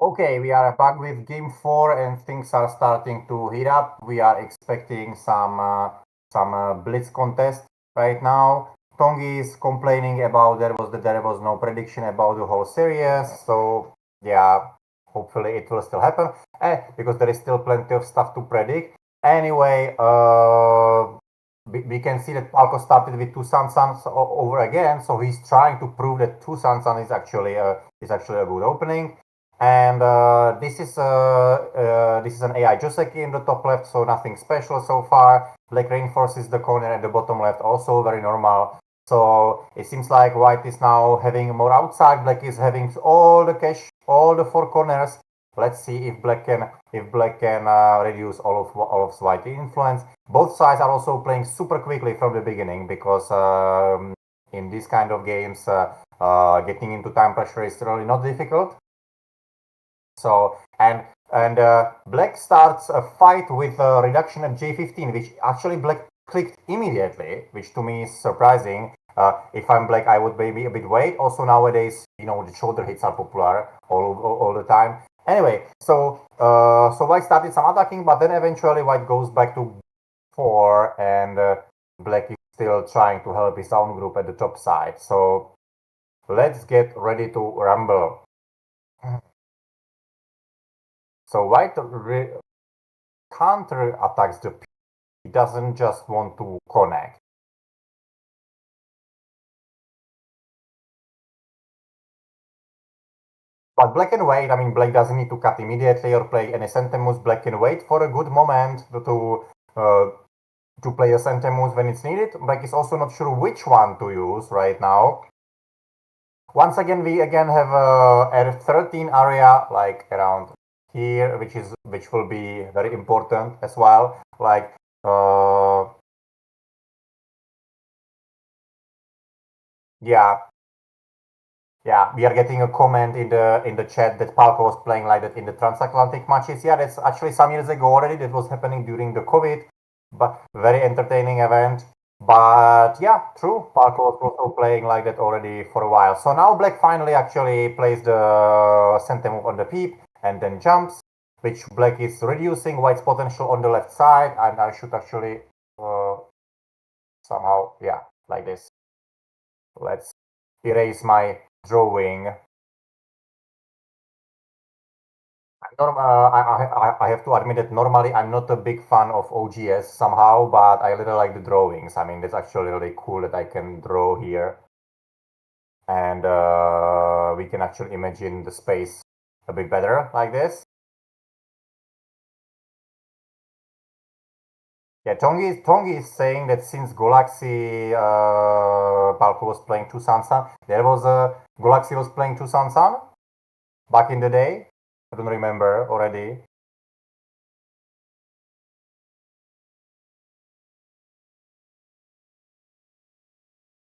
Okay, we are back with game 4 and things are starting to heat up. We are expecting some Blitz contest right now. Tongi is complaining about there was no prediction about the whole series. So yeah, hopefully it will still happen because there is still plenty of stuff to predict. Anyway, we can see that Palko started with two Sansans over again. So he's trying to prove that two Sansan is actually a good opening. And this is an AI Joseki in the top left, so nothing special so far. Black reinforces the corner at the bottom left, also very normal. So it seems like White is now having more outside. Black is having all the cash, all the four corners. Let's see if Black can reduce all of White's influence. Both sides are also playing super quickly from the beginning because in these kind of games, getting into time pressure is really not difficult. So Black starts a fight with a reduction at J15, which actually Black clicked immediately, which to me is surprising. If I'm Black, I would maybe a bit wait. Also nowadays, the shoulder hits are popular all the time. Anyway, so White started some attacking, but then eventually White goes back to 4, and Black is still trying to help his own group at the top side. So let's get ready to rumble. So White counter attacks the P. He doesn't just want to connect. But Black can wait. I mean, Black doesn't need to cut immediately or play any Sentemus. Black can wait for a good moment to play a Sentemus when it's needed. Black is also not sure which one to use right now. Once again, we again have a R13 area like around here, which will be very important as well. Like yeah, we are getting a comment in the chat that Palko was playing like that in the transatlantic matches. Yeah, that's actually some years ago already. That was happening during the COVID, but very entertaining event. But yeah, true. Palko was also playing like that already for a while. So now Black finally actually plays the center move on the peep and then jumps, which Black is reducing White's potential on the left side. And I should actually somehow, yeah, like this. Let's erase my drawing. I have to admit that normally I'm not a big fan of OGS somehow, but I really like the drawings. I mean, it's actually really cool that I can draw here. And we can actually imagine the space a bit better like this. Yeah, Tongi is saying that since Galaxy Palko was playing two Sansan, there was a Galaxy was playing two Sansan back in the day. I don't remember already.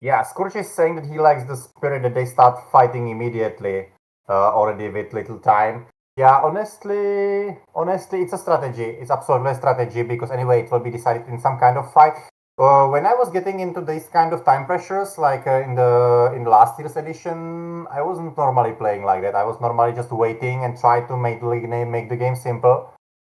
Yeah, Scorch is saying that he likes the spirit that they start fighting immediately, already with little time. Yeah, honestly, it's a strategy. It's absolutely a strategy because anyway, it will be decided in some kind of fight. When I was getting into these kind of time pressures, like in the last year's edition, I wasn't normally playing like that. I was normally just waiting and try to make the game simple.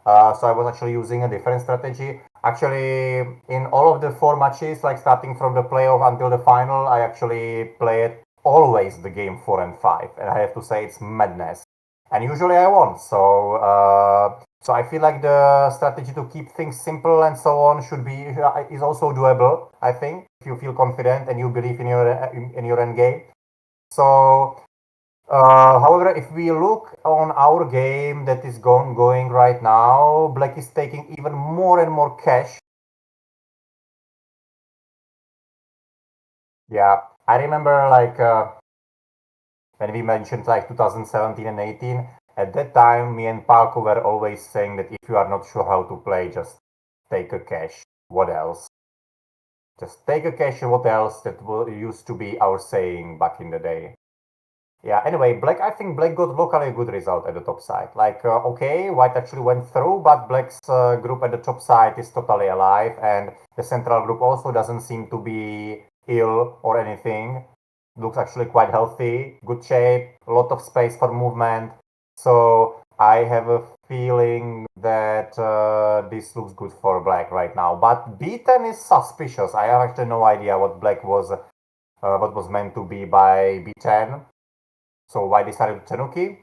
So I was actually using a different strategy. Actually, in all of the 4 matches, like starting from the playoff until the final, I actually played always the game 4 and 5, and I have to say it's madness. And usually I won. So I feel like the strategy to keep things simple and so on is also doable. I think if you feel confident and you believe in your end game. So however, if we look on our game that is going right now, Black is taking even more and more cash. Yeah, I remember like when we mentioned like 2017 and 18. At that time, me and Palko were always saying that if you are not sure how to play, just take a cash. What else? Just take a cash. What else? That used to be our saying back in the day. Yeah, anyway, I think Black got locally a good result at the top side. Like, okay, White actually went through, but Black's group at the top side is totally alive, and the central group also doesn't seem to be ill or anything. Looks actually quite healthy, good shape, a lot of space for movement. So I have a feeling that this looks good for black right now. But B10 is suspicious. I have actually no idea what black was, what was meant to be by B10. So why decided Tanuki?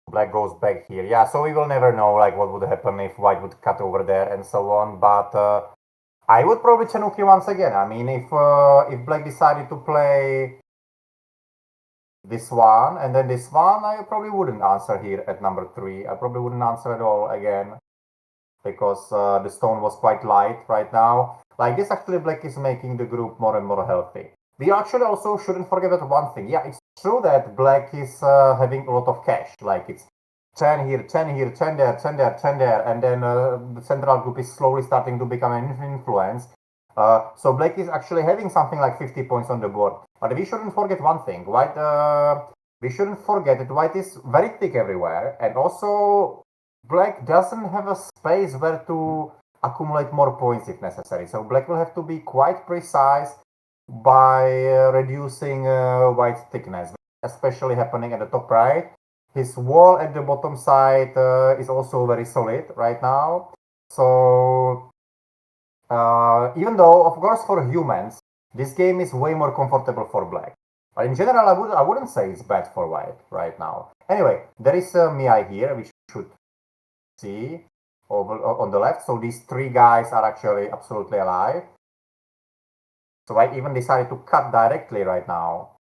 Black goes back here. Yeah, so we will never know like what would happen if white would cut over there and so on. But I would probably Tanuki once again. I mean, if black decided to play this one and then this one, I probably wouldn't answer here at number 3. I probably wouldn't answer at all again because the stone was quite light right now. Like this, actually, black is making the group more and more healthy. We actually also shouldn't forget about one thing. Yeah, it's true that black is having a lot of cash. Like it's 10 here, 10 here, 10 there, 10 there, 10 there, and then the central group is slowly starting to become an influence. So black is actually having something like 50 points on the board. But we shouldn't forget one thing. White, we shouldn't forget that white is very thick everywhere, and also black doesn't have a space where to accumulate more points if necessary. So black will have to be quite precise by reducing white's thickness, especially happening at the top right. His wall at the bottom side is also very solid right now. So even though, of course, for humans, this game is way more comfortable for black. But in general, I wouldn't say it's bad for white right now. Anyway, there is Miai here, which should see over on the left. So these 3 guys are actually absolutely alive. So I even decided to cut directly right now.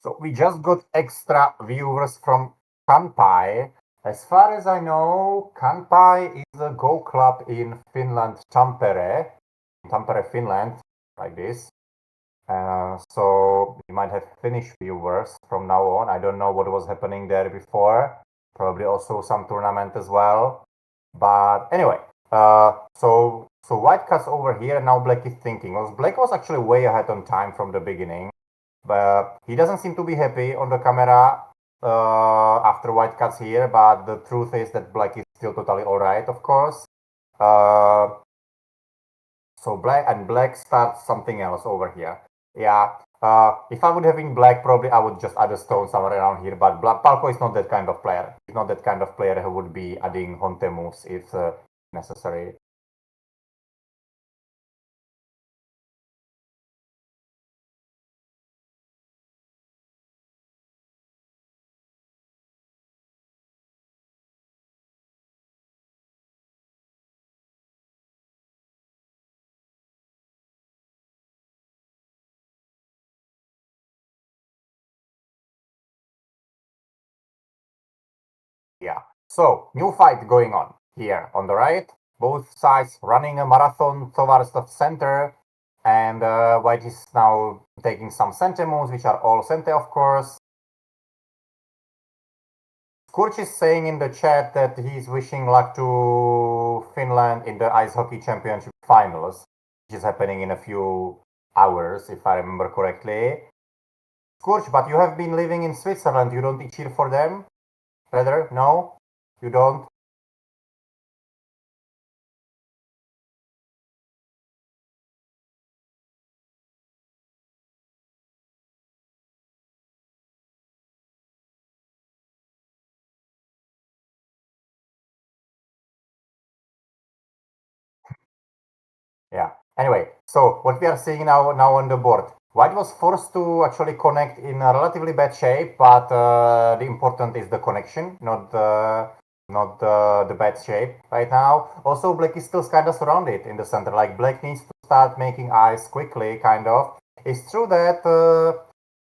So we just got extra viewers from Kanpai. As far as I know, Kanpai is a Go club in Finland, Tampere, Finland, like this. So we might have Finnish viewers from now on. I don't know what was happening there before. Probably also some tournament as well. But anyway, so white cuts over here. Now black is thinking. Well, black was actually way ahead on time from the beginning. But he doesn't seem to be happy on the camera after white cuts here, but the truth is that black is still totally alright, of course. So black starts something else over here. Yeah, if I would have been black, probably I would just add a stone somewhere around here, but Palko is not that kind of player. He's not that kind of player who would be adding Honte moves if necessary. Yeah. So, new fight going on here on the right. Both sides running a marathon towards the center. And white is now taking some center moves, which are all center, of course. Skurch is saying in the chat that he's wishing luck to Finland in the Ice Hockey Championship finals, which is happening in a few hours, if I remember correctly. Skurch, but you have been living in Switzerland. You don't cheer for them? Fredrik, no? You don't? Yeah. Anyway, so what we are seeing now on the board, white was forced to actually connect in a relatively bad shape, but the important is the connection, not the bad shape right now. Also, black is still kind of surrounded in the center. Like black needs to start making eyes quickly, kind of. It's true that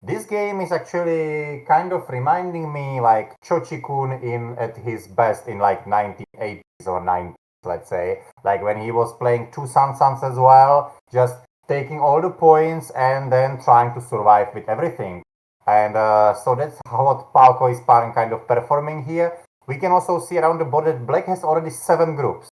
this game is actually kind of reminding me like Chochikun in at his best in like 1980s or 90s, let's say, like when he was playing two Suns as well, just taking all the points and then trying to survive with everything. And so that's what Palco is kind of performing here. We can also see around the board that Black has already 7 groups.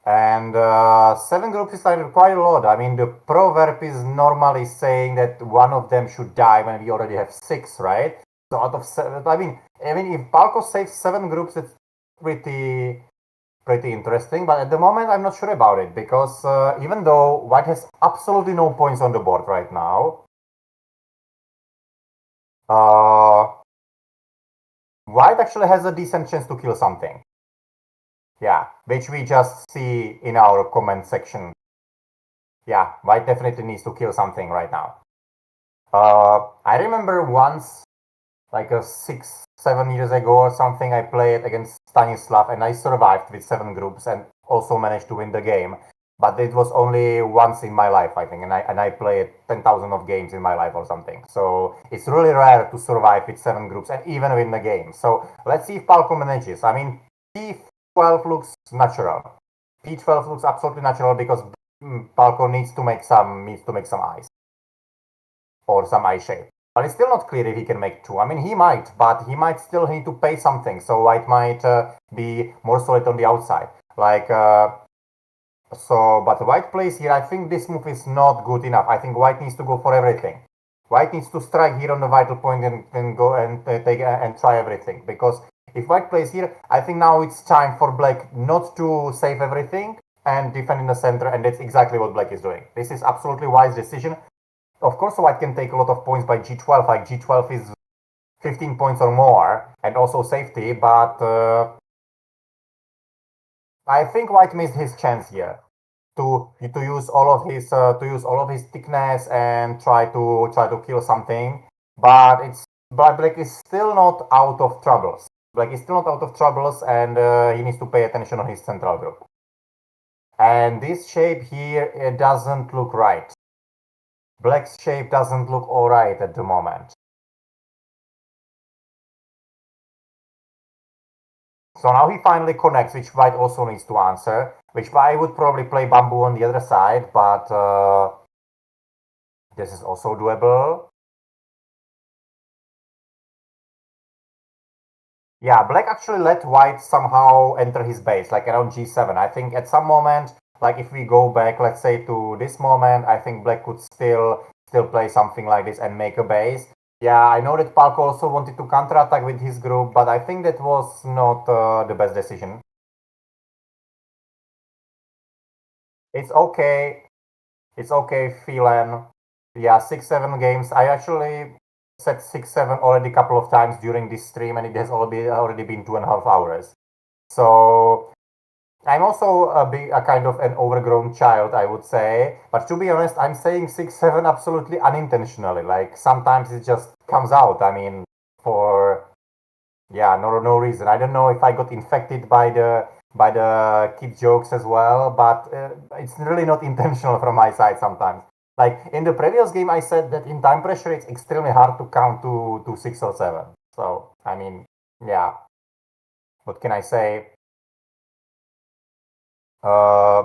And 7 groups is like quite a lot. I mean, the proverb is normally saying that one of them should die when we already have 6, right? So out of 7, I mean, if Palco saves 7 groups, it's pretty interesting. But at the moment, I'm not sure about it because even though White has absolutely no points on the board right now, White actually has a decent chance to kill something. Yeah, which we just see in our comment section. Yeah, White definitely needs to kill something right now. I remember once, like 6-7 years ago or something, I played against Stanislav and I survived with 7 groups and also managed to win the game. But it was only once in my life, I think, and I played 10,000 of games in my life or something. So it's really rare to survive with 7 groups and even win the game. So let's see if Palco manages. I mean, P12 looks natural. P12 looks absolutely natural because Palco needs to make some ice or some ice shape. But it's still not clear if he can make 2. I mean, he might, but he might still need to pay something. So White might be more solid on the outside. But White plays here. I think this move is not good enough. I think White needs to go for everything. White needs to strike here on the vital point and go and take and try everything. Because if White plays here, I think now it's time for Black not to save everything and defend in the center, and that's exactly what Black is doing. This is absolutely wise decision. Of course, White can take a lot of points by G12. Like G12 is 15 points or more, and also safety. But I think White missed his chance here to use all of his thickness and try to kill something. But Black is still not out of troubles. Black is still not out of troubles, and he needs to pay attention on his central group. And this shape here, it doesn't look right. Black's shape doesn't look alright at the moment. So now he finally connects, which White also needs to answer, which I would probably play Bamboo on the other side, but this is also doable. Yeah, Black actually let White somehow enter his base, like around G7. I think at some moment, like if we go back, let's say to this moment, I think Black could still play something like this and make a base. Yeah, I know that Palco also wanted to counterattack with his group, but I think that was not the best decision. It's okay. It's okay, Phelan. Yeah, 6-7 games. I actually said 6-7 already a couple of times during this stream, and it has already been 2.5 hours. So I'm also a kind of an overgrown child, I would say. But to be honest, I'm saying 6-7 absolutely unintentionally. Like sometimes it just comes out. I mean, for no reason. I don't know if I got infected by the kid jokes as well, but it's really not intentional from my side sometimes. Like in the previous game, I said that in time pressure, it's extremely hard to count to 6 or 7. So, I mean, yeah, what can I say? Uh,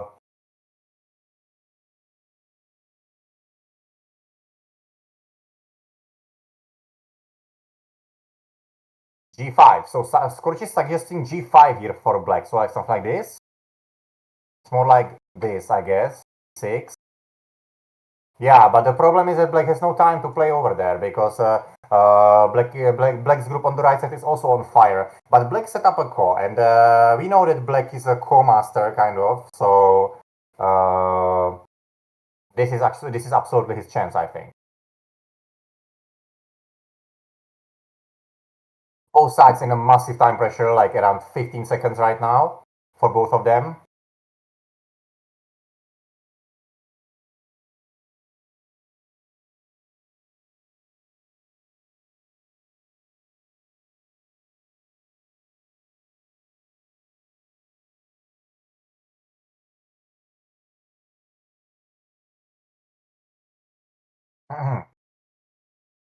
G5. So Scorch is suggesting G5 here for Black. So like something like this. It's more like this, I guess. 6. Yeah, but the problem is that Black has no time to play over there because Black's group on the right side is also on fire. But Black set up a core, and we know that Black is a core master, kind of. So this is absolutely his chance, I think. Both sides in a massive time pressure, like around 15 seconds right now for both of them.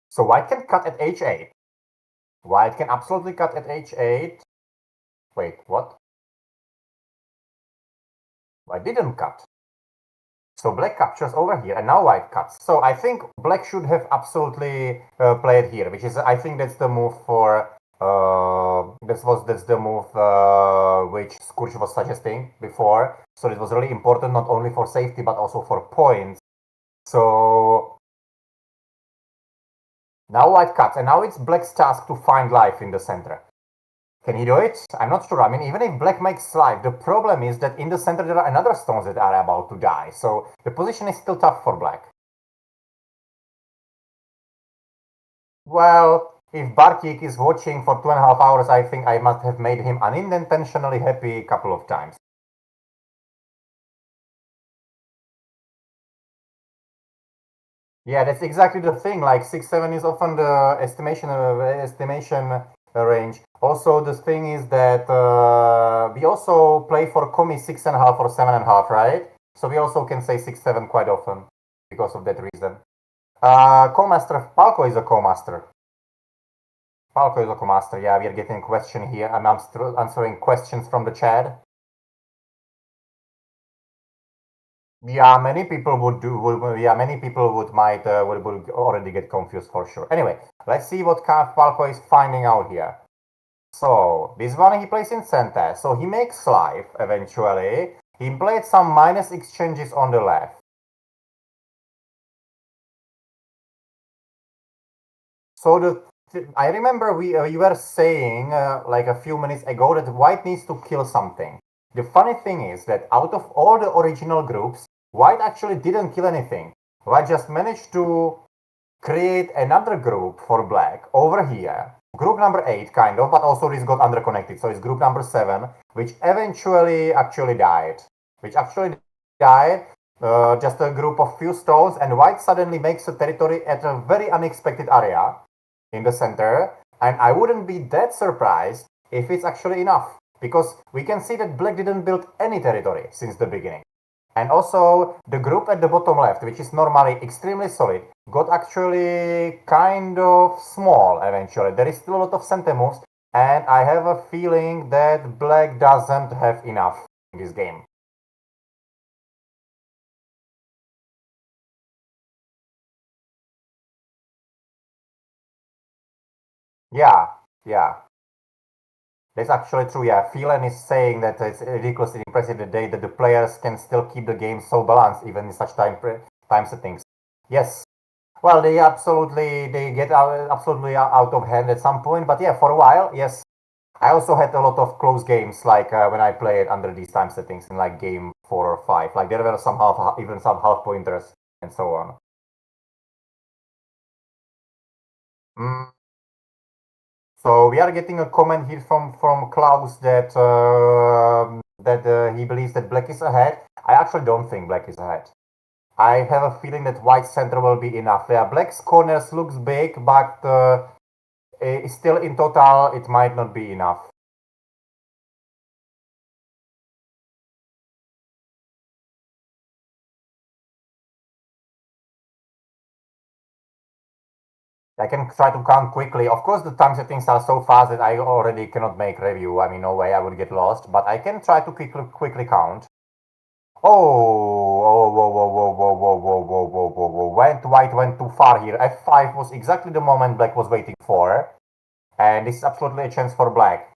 So White can cut at H8. White can absolutely cut at H8. Wait, what? White didn't cut. So black captures over here, and now white cuts. So I think black should have absolutely played here, which is, I think that's the move for, that's the move which Skurch was suggesting before. So it was really important, not only for safety, but also for points. So now white cuts, and now it's black's task to find life in the center. Can he do it? I'm not sure. I mean, even if black makes life, the problem is that in the center there are another stones that are about to die. So the position is still tough for black. Well, if Bartik is watching for 2.5 hours, I think I must have made him unintentionally happy a couple of times. Yeah, that's exactly the thing. Like 6-7 is often the estimation range. Also, the thing is that we also play for Komi 6.5 or 7.5, right? So we also can say 6-7 quite often because of that reason. Co-master, Palko is a co-master. Palko is a co-master. Yeah, we are getting a question here. I'm answering questions from the chat. Yeah, many people would might already get confused for sure. Anyway, let's see what Palko is finding out here. So this one he plays in center. So he makes life eventually. He played some minus exchanges on the left. So I remember you were saying like a few minutes ago that white needs to kill something. The funny thing is that out of all the original groups, white actually didn't kill anything. White just managed to create another group for black over here. Group number 8, kind of, but also this got underconnected. So it's group number 7, which eventually died. Just a group of few stones, and white suddenly makes a territory at a very unexpected area in the center. And I wouldn't be that surprised if it's actually enough, because we can see that black didn't build any territory since the beginning. And also the group at the bottom left, which is normally extremely solid, got actually kind of small eventually. There is still a lot of center moves, and I have a feeling that black doesn't have enough in this game. Yeah. That's actually true, yeah. Phelan is saying that it's ridiculously impressive the day that the players can still keep the game so balanced even in such time settings. Yes. Well, they get absolutely out of hand at some point, but yeah, for a while, yes. I also had a lot of close games, like when I played under these time settings in like game 4 or 5. Like there were some half pointers and so on. So we are getting a comment here from Klaus that he believes that black is ahead. I actually don't think black is ahead. I have a feeling that white center will be enough. Yeah, black's corners looks big, but still in total it might not be enough. I can try to count quickly. Of course, the time settings are so fast that I already cannot make review. I mean, no way I would get lost, but I can try to quickly count. Whoa. White went too far here. F5 was exactly the moment black was waiting for. And this is absolutely a chance for black.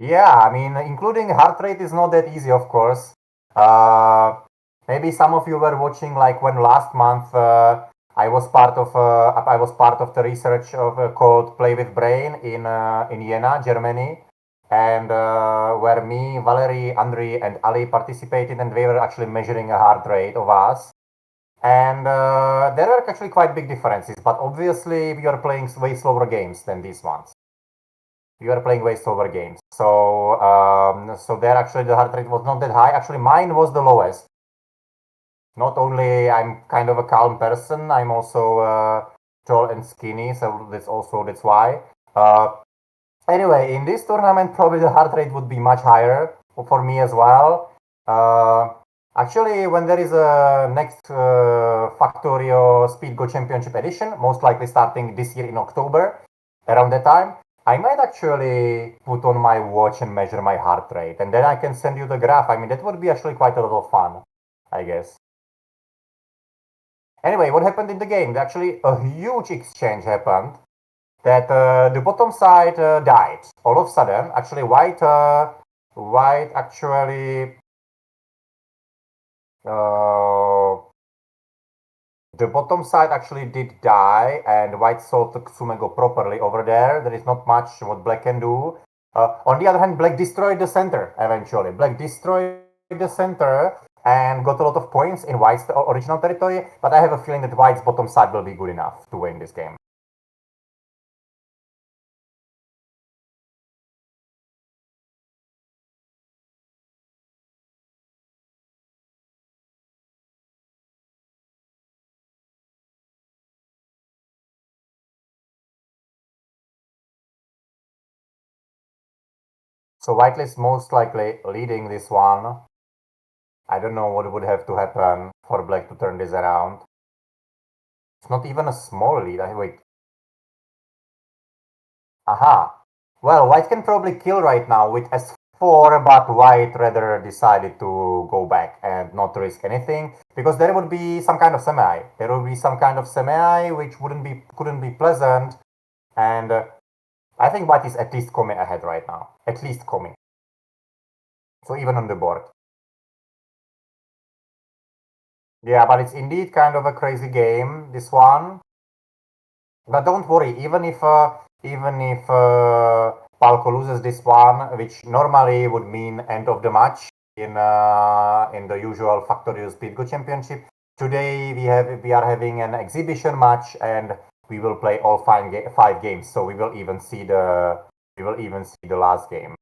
Yeah, I mean, including heart rate is not that easy, of course. Maybe some of you were watching, like when last month I was part of the research called Play with Brain in Jena, Germany, and where me, Valerie, Andrei, and Ali participated, and we were actually measuring a heart rate of us. And there were actually quite big differences, but obviously we are playing way slower games than these ones. We are playing way slower games. So there actually the heart rate was not that high. Actually, mine was the lowest. Not only I'm kind of a calm person, I'm also tall and skinny, so that's why. Anyway, in this tournament, probably the heart rate would be much higher for me as well. Actually, when there is a next Factorio Speed Go Championship edition, most likely starting this year in October, around that time, I might actually put on my watch and measure my heart rate, and then I can send you the graph. I mean, that would be actually quite a lot of fun, I guess. Anyway, what happened in the game? Actually, a huge exchange happened that the bottom side died all of a sudden. Actually, white actually the bottom side actually did die, and white sold the Tsumego properly over there. There is not much what black can do. On the other hand, black destroyed the center eventually. Black destroyed the center and got a lot of points in white's original territory, but I have a feeling that white's bottom side will be good enough to win this game. So white is most likely leading this one. I don't know what would have to happen for black to turn this around. It's not even a small lead. Wait. Aha. Well, white can probably kill right now with S4, but white rather decided to go back and not risk anything, because there would be some kind of semi. There would be some kind of semi which couldn't be pleasant, and I think white is at least coming ahead right now. At least coming. So even on the board. Yeah, but it's indeed kind of a crazy game, this one. But don't worry, even if Palco loses this one, which normally would mean end of the match in the usual Factorio Speed Go Championship, today we are having an exhibition match, and we will play all five games. So we will even see the last game,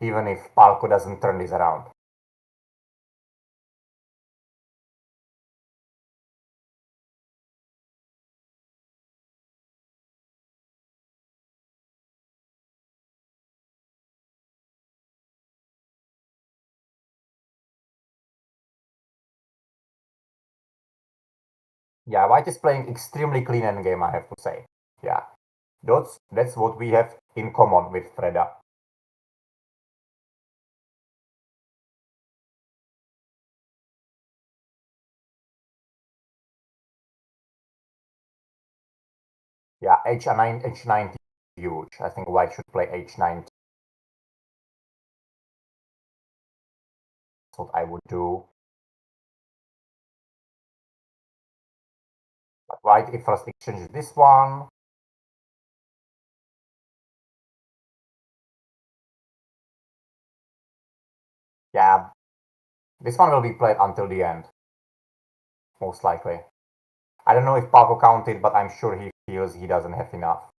even if Palco doesn't turn this around. Yeah, white is playing extremely clean endgame, I have to say. Yeah, that's what we have in common with Freda. Yeah, H9, H90 huge. I think white should play H9. That's what I would do. But white, if first exchanges this one. Yeah, this one will be played until the end. Most likely. I don't know if Paco counted, but I'm sure he feels he doesn't have enough.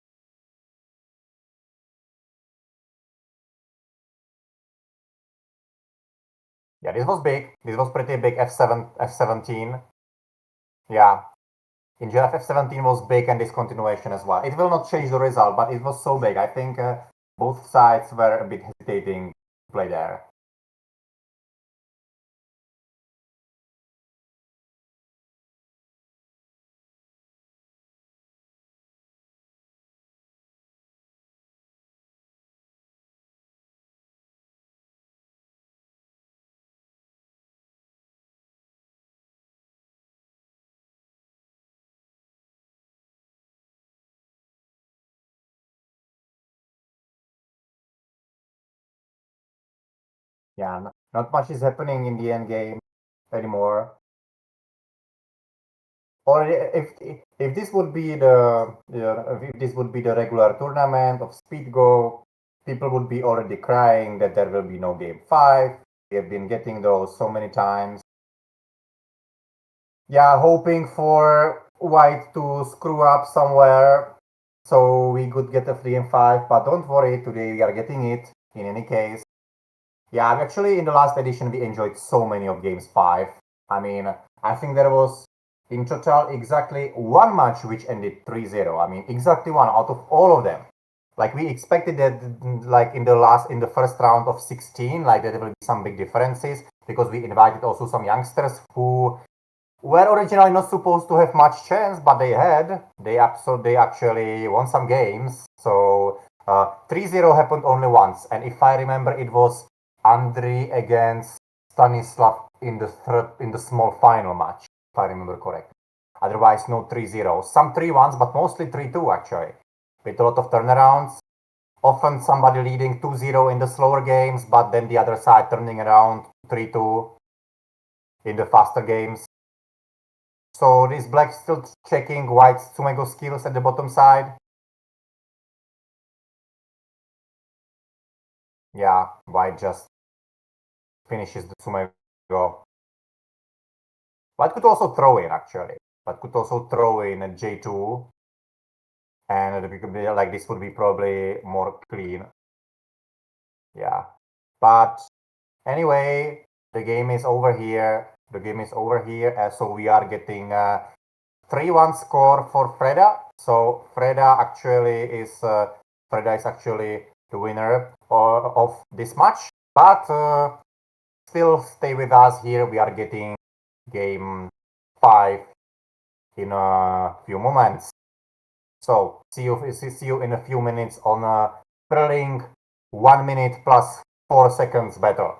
Yeah, this was big. This was pretty big. F7, F17. Yeah. In GF F17 was big, and this continuation as well. It will not change the result, but it was so big. I think both sides were a bit hesitating to play there. Yeah, not much is happening in the end game anymore. Or if this would be if this would be the regular tournament of Speed Go, people would be already crying that there will be no game 5. We have been getting those so many times. Yeah, hoping for white to screw up somewhere so we could get a 3 and 5, but don't worry, today we are getting it in any case. Yeah, actually in the last edition we enjoyed so many of games 5. I mean, I think there was in total exactly one match which ended 3-0. I mean, exactly one out of all of them. Like we expected that, like in the first round of 16, like there will be some big differences, because we invited also some youngsters who were originally not supposed to have much chance, but they had. They actually won some games. So 3-0 happened only once, and if I remember, it was Ondrej against Stanislav in the small final match, if I remember correctly. Otherwise, no 3-0. Some 3-1s, but mostly 3-2 actually, with a lot of turnarounds. Often somebody leading 2-0 in the slower games, but then the other side turning around 3-2 in the faster games. So this black still checking white's Tsumego skills at the bottom side. Yeah, white just finishes the Tsumego. White could also throw in actually. White could also throw in a J2. And it could be like this would be probably more clean. Yeah. But anyway, the game is over here. The game is over here. So we are getting 3-1 score for Freda. So Freda is actually the winner of this match. But still stay with us here. We are getting game 5 in a few moments. So see you in a few minutes on a thrilling 1 minute plus 4 seconds battle.